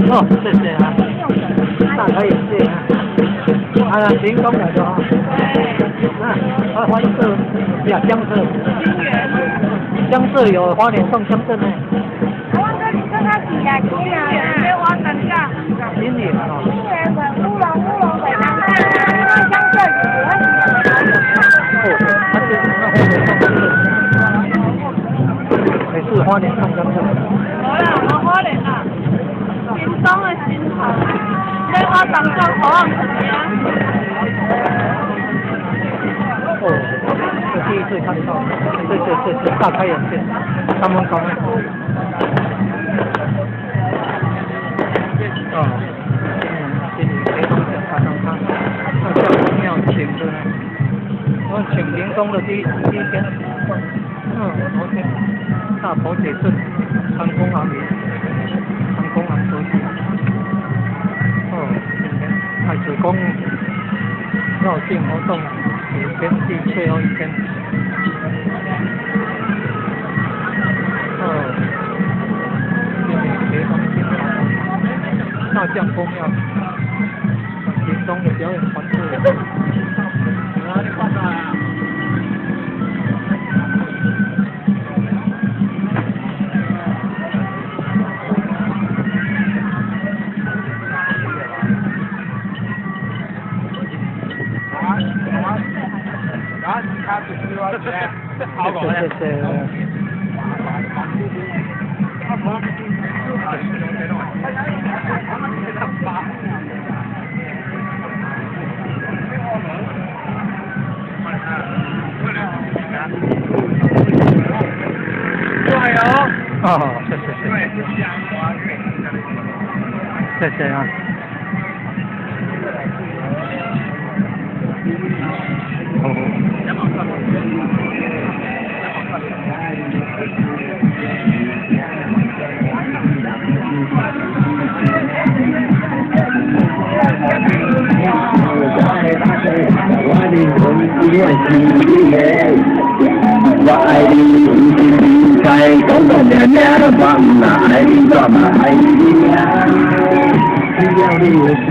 哦，谢谢啊，大开眼界啊！啊，行东来的啊，花色呀，江色，江色有花莲送乡镇呢。金莲哦。乌龙北南山，江色有也是花莲送江镇。好啦，我花莲啦，屏东的新塘，在我当中好望怎么样？哦，我第一次看到，这大开眼界，他们讲的。哦，今年给他们看看看，那叫公庙请的呢，我请屏东的第一天，昨天大宝解释，成功行业，成功行手续，今天海水公绕境活动5天第最后一天，今年给他们大将公庙，屏东的表演团队。谢谢。哦，谢谢。谢谢啊。我爱你，不是离开，讲到娘娘的话，那爱你干嘛爱你呀？只要你有心。